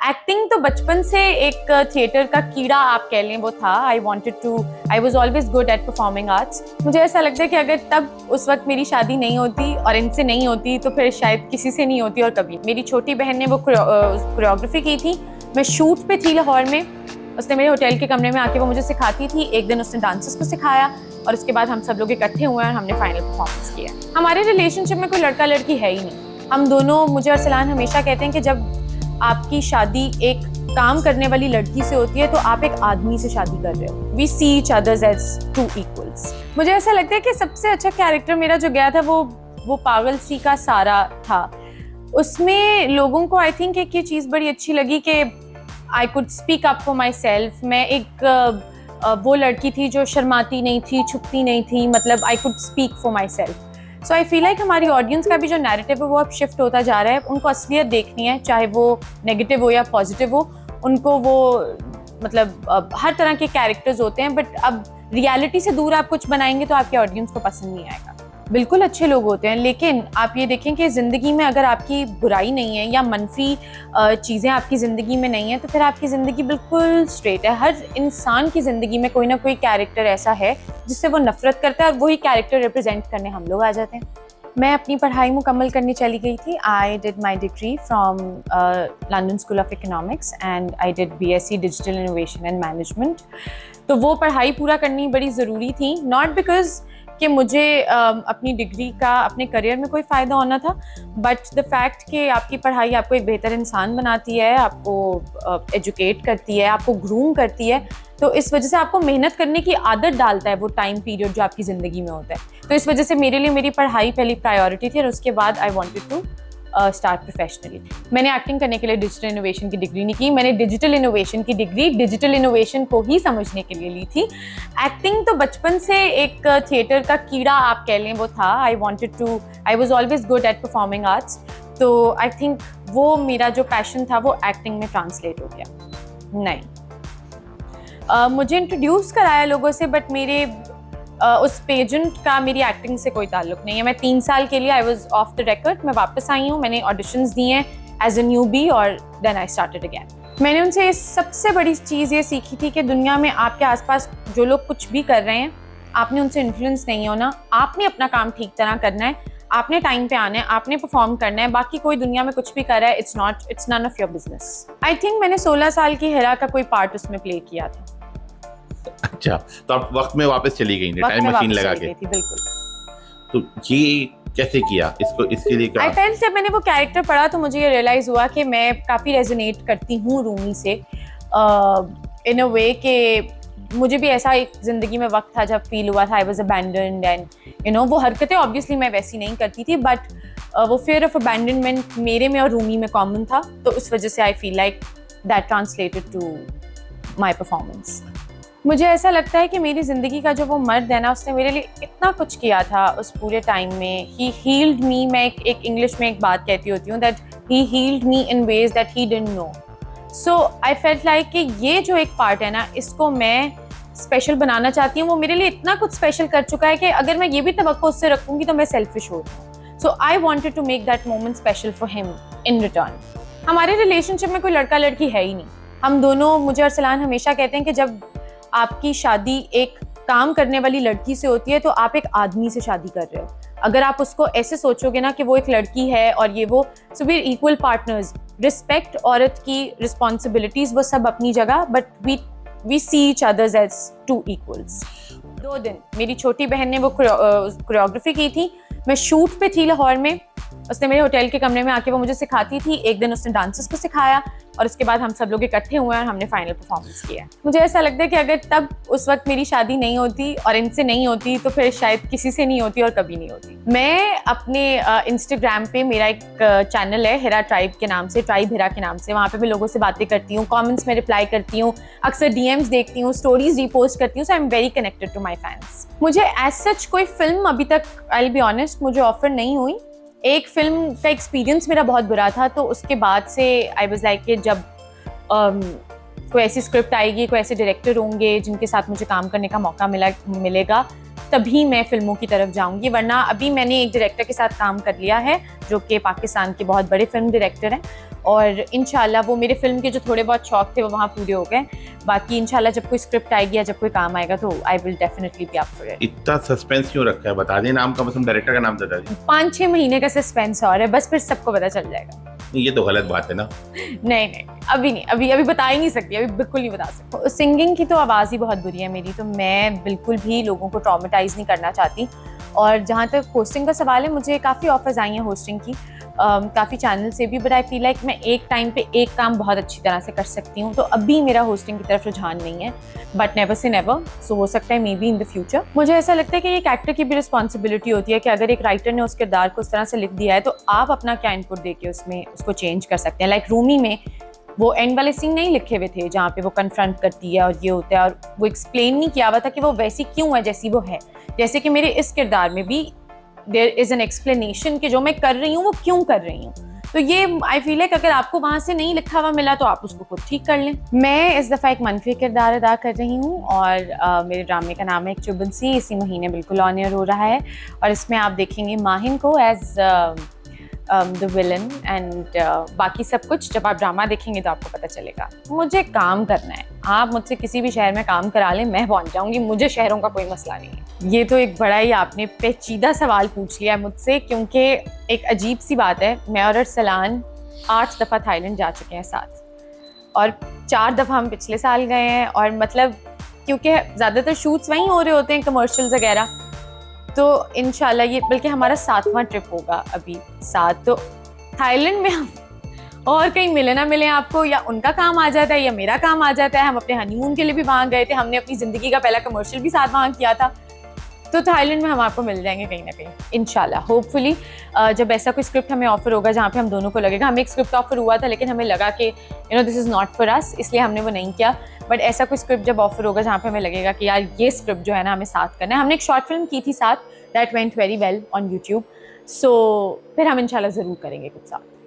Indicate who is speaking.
Speaker 1: Acting तो बचपन से एक थिएटर का कीड़ा आप कह लें वो था। I was always good at performing arts. मुझे ऐसा लगता है कि अगर तब उस वक्त मेरी शादी नहीं होती और इनसे नहीं होती तो फिर शायद किसी से नहीं होती और कभी। मेरी छोटी बहन ने वो कोरियोग्राफी की थी। मैं शूट पे थी लाहौर में, उसने मेरे होटल के कमरे में आके वो मुझे सिखाती थी। एक दिन उसने डांसर्स को सिखाया और उसके बाद हम सब लोग इकट्ठे हुए और हमने फाइनल परफॉर्मेंस किया। हमारे रिलेशनशिप में कोई लड़का लड़की है ही नहीं। हम दोनों, मुझे और सलान हमेशा कहते हैं कि जब आपकी शादी एक काम करने वाली लड़की से होती है तो आप एक आदमी से शादी कर रहे हो। We see each others as two equals. मुझे ऐसा लगता है कि सबसे अच्छा कैरेक्टर मेरा जो गया था वो पागल सी का सारा था। उसमें लोगों को आई थिंक एक ये चीज़ बड़ी अच्छी लगी कि I could speak up for my self. मैं एक वो लड़की थी जो शर्माती नहीं थी, छुपती नहीं थी, मतलब I could speak for my self. So I feel like हमारी ऑडियंस का भी जो नैरेटिव है वो अब शिफ्ट होता जा रहा है। उनको असलियत देखनी है, चाहे वो नेगेटिव हो या पॉजिटिव हो। उनको वो मतलब हर तरह के कैरेक्टर्स होते हैं, बट अब रियलिटी से दूर आप कुछ बनाएंगे तो आपके ऑडियंस को पसंद नहीं आएगा। बिल्कुल अच्छे लोग होते हैं, लेकिन आप ये देखें कि ज़िंदगी में अगर आपकी बुराई नहीं है या मनफी चीज़ें आपकी ज़िंदगी में नहीं है तो फिर आपकी ज़िंदगी बिल्कुल स्ट्रेट है। हर इंसान की ज़िंदगी में कोई ना कोई कैरेक्टर ऐसा है जिससे वो नफरत करता है और वही कैरेक्टर रिप्रेजेंट करने हम लोग आ जाते हैं। मैं अपनी पढ़ाई मुकम्मल करने चली गई थी। I did my degree from London school of economics and I did BSc digital innovation and management. तो वो पढ़ाई पूरा करनी बड़ी ज़रूरी थी, नॉट बिकॉज कि मुझे अपनी डिग्री का अपने करियर में कोई फ़ायदा होना था, बट द फैक्ट कि आपकी पढ़ाई आपको एक बेहतर इंसान बनाती है, आपको एजुकेट करती है, आपको ग्रूम करती है। तो इस वजह से आपको मेहनत करने की आदत डालता है वो टाइम पीरियड जो आपकी ज़िंदगी में होता है। तो इस वजह से मेरे लिए मेरी पढ़ाई पहली प्रायोरिटी थी और उसके बाद I wanted to start professionally. मैंने एक्टिंग करने के लिए डिजिटल इनोवेशन की डिग्री नहीं की। मैंने डिजिटल इनोवेशन की डिग्री डिजिटल इनोवेशन को ही समझने के लिए ली थी। एक्टिंग तो बचपन से एक थिएटर का कीड़ा आप कह लें वो था। I was always good at performing arts. तो आई थिंक वो मेरा जो पैशन था वो एक्टिंग में ट्रांसलेट हो गया। नहीं, मुझे इंट्रोड्यूस कराया लोगों से, बट मेरे उस पेजेंट का मेरी एक्टिंग से कोई ताल्लुक नहीं है। मैं 3 साल के लिए I was of the record. मैं वापस आई हूँ, मैंने ऑडिशंस दिए हैं एज अ न्यूबी और देन आई स्टार्टेड अगैन। मैंने उनसे सबसे बड़ी चीज़ ये सीखी थी कि दुनिया में आपके आसपास जो लोग कुछ भी कर रहे हैं, आपने उनसे इन्फ्लुएंस नहीं होना। आपने अपना काम ठीक तरह करना है, आपने टाइम पे आना है, आपने परफॉर्म करना है। बाकी कोई दुनिया में कुछ भी कर रहा है, it's none of your business. I think मैंने 16 साल की हिरा का कोई पार्ट उसमें प्ले किया था।
Speaker 2: अच्छा, तो आप वक्त में वापस चली गई, टाइम मशीन लगा के?
Speaker 1: बिल्कुल।
Speaker 2: तो ये कैसे किया? इसके लिए
Speaker 1: आई फेल्ट जब मैंने वो कैरेक्टर पढ़ा तो मुझे ये रियलाइज हुआ कि मैं काफ़ी रेजोनेट करती हूँ रूमी से इन अ वे कि मुझे भी ऐसा एक ज़िंदगी में वक्त था जब फील हुआ था आई वॉज अबैंडन्ड एंड वो हरकतें ऑब्वियसली मैं वैसी नहीं करती थी, बट वो फियर ऑफ अबैंडनमेंट मेरे में और रूमी में कॉमन था। तो उस वजह से I feel like that translated to my performance. मुझे ऐसा लगता है कि मेरी ज़िंदगी का जो वो मर्द है ना, उसने मेरे लिए इतना कुछ किया था उस पूरे टाइम में। He healed me. मैं एक इंग्लिश में एक बात कहती होती हूँ that he healed me in ways that he didn't know. So I felt like कि ये जो एक पार्ट है ना, इसको मैं स्पेशल बनाना चाहती हूँ। वो मेरे लिए इतना कुछ स्पेशल कर चुका है कि अगर मैं ये भी तवक्को उससे रखूँगी तो मैं सेल्फिश हो जाऊँ। So I wanted to make that moment special for him in return. हमारे रिलेशनशिप में कोई लड़का लड़की है ही नहीं। हम दोनों, मुझे और सलान हमेशा कहते हैं कि जब आपकी शादी एक काम करने वाली लड़की से होती है तो आप एक आदमी से शादी कर रहे हो। अगर आप उसको ऐसे सोचोगे ना कि वो एक लड़की है और ये वो, so we are equal partners. Respect, औरत की रिस्पॉन्सिबिलिटीज वो सब अपनी जगह, but we see each others as two equals. 2 दिन मेरी छोटी बहन ने वो कोरियोग्राफी की थी। मैं शूट पे थी लाहौर में, उसने मेरे होटल के कमरे में आके वो मुझे सिखाती थी। एक दिन उसने डांसर्स को सिखाया और उसके बाद हम सब लोग इकट्ठे हुए और हमने फाइनल परफॉर्मेंस किया। मुझे ऐसा लगता है कि अगर तब उस वक्त मेरी शादी नहीं होती और इनसे नहीं होती तो फिर शायद किसी से नहीं होती और कभी नहीं होती। मैं अपने इंस्टाग्राम पे, मेरा एक चैनल है हिरा ट्राइब के नाम से, ट्राइब हिरा के नाम से, वहाँ पे मैं लोगों से बातें करती हूँ, कमेंट्स में रिप्लाई करती हूँ, अक्सर DMs देखती हूँ, स्टोरीज रीपोस्ट करती हूँ। So I am very connected to my fans. मुझे एज सच कोई फिल्म अभी तक, आई विल बी ऑनेस्ट, मुझे ऑफर नहीं हुई। एक फिल्म का एक्सपीरियंस मेरा बहुत बुरा था, तो उसके बाद से आई वाज लाइक कि जब कोई ऐसी स्क्रिप्ट आएगी, कोई ऐसे डायरेक्टर होंगे जिनके साथ मुझे काम करने का मौका मिलेगा तभी मैं फिल्मों की तरफ जाऊंगी, वरना अभी मैंने एक डायरेक्टर के साथ काम कर लिया है जो कि पाकिस्तान के बहुत बड़े फिल्म डायरेक्टर हैं, और इंशाल्लाह वो मेरे फिल्म के जो थोड़े बहुत शौक थे वो वहाँ पूरे हो गए। बाकी इंशाल्लाह जब कोई स्क्रिप्ट आएगी या जब कोई काम आएगा तो I will definitely be up for it.
Speaker 2: इतना सस्पेंस क्यों रखा है, बता दें नाम, कम से कम डायरेक्टर का नाम बता दें।
Speaker 1: 5-6 महीने का सस्पेंस और है, बस फिर सबको पता चल जाएगा।
Speaker 2: ये तो गलत बात है ना।
Speaker 1: नहीं, अभी नहीं, अभी बता ही नहीं सकती, अभी बिल्कुल नहीं बता सकती। सिंगिंग की तो आवाज़ ही बहुत बुरी है मेरी, तो मैं बिल्कुल भी लोगों को ट्रॉमेटाइज नहीं करना चाहती। और जहाँ तक होस्टिंग का सवाल है, मुझे काफ़ी ऑफर्स आई हैं होस्टिंग की, काफ़ी चैनल से भी, बट आई फील लाइक मैं एक टाइम पे एक काम बहुत अच्छी तरह से कर सकती हूँ, तो अभी मेरा होस्टिंग की तरफ रुझान नहीं है, बट नेवर से नेवर, सो हो सकता है may be in the future. मुझे ऐसा लगता है कि एक एक्टर की भी रिस्पॉन्सिबिलिटी होती है कि अगर एक राइटर ने उस किरदार को उस तरह से लिख दिया है तो आप अपना क्या इनपुट दे के उसमें उसको चेंज कर सकते हैं। लाइक रूमी में वो एंड वाले सीन नहीं लिखे हुए थे जहाँ पे वो कन्फ्रंट करती है और ये होता है, और वो एक्सप्लेन नहीं किया हुआ था कि वो वैसी क्यों है जैसी वो है। जैसे कि मेरे इस किरदार में भी देयर इज एन एक्सप्लेनेशन कि जो मैं कर रही हूँ वो क्यों कर रही हूँ। तो ये आई फील लाइक अगर आपको वहाँ से नहीं लिखा हुआ मिला तो आप उसको खुद ठीक कर लें। मैं इस दफ़ा एक मनफी किरदार अदा कर रही हूँ और मेरे ड्रामे का नाम है एक चुबंसी, इसी महीने बिल्कुल ऑन एयर हो रहा है, और इसमें आप देखेंगे माहिन को एज द विलन एंड बाकी सब कुछ जब आप ड्रामा देखेंगे तो आपको पता चलेगा। मुझे काम करना है, आप मुझसे किसी भी शहर में काम करा लें, मैं पहुंच जाऊंगी, मुझे शहरों का कोई मसला नहीं है। ये तो एक बड़ा ही आपने पेचीदा सवाल पूछ लिया है मुझसे, क्योंकि एक अजीब सी बात है, मैं और अरसलान 8 दफ़ा थाईलैंड जा चुके हैं साथ, और 4 दफ़ा हम पिछले साल गए हैं, और मतलब क्योंकि ज़्यादातर शूट्स वहीं हो रहे होते हैं, कमर्शियल्स वगैरह, तो इंशाल्लाह ये बल्कि हमारा 7वां ट्रिप होगा अभी साथ। तो थाईलैंड में हम और कहीं मिले ना मिले आपको, या उनका काम आ जाता है या मेरा काम आ जाता है। हम अपने हनीमून के लिए भी वहाँ गए थे, हमने अपनी ज़िंदगी का पहला कमर्शियल भी साथ वहाँ किया था, तो थाईलैंड में हम आपको मिल जाएंगे कहीं ना कहीं इंशाल्लाह होपफुली। जब ऐसा कोई स्क्रिप्ट हमें ऑफर होगा जहाँ पे हम दोनों को लगेगा, हमें एक स्क्रिप्ट ऑफर हुआ था लेकिन हमें लगा कि this is not for us, इसलिए हमने वो नहीं किया। बट ऐसा कोई स्क्रिप्ट जब ऑफर होगा जहाँ पे हमें लगेगा कि यार ये स्क्रिप्ट जो है ना हमें साथ करना है। हमने एक शॉर्ट फिल्म की थी साथ, that went very well on YouTube, so फिर हम इंशाल्लाह ज़रूर करेंगे कुछ साथ।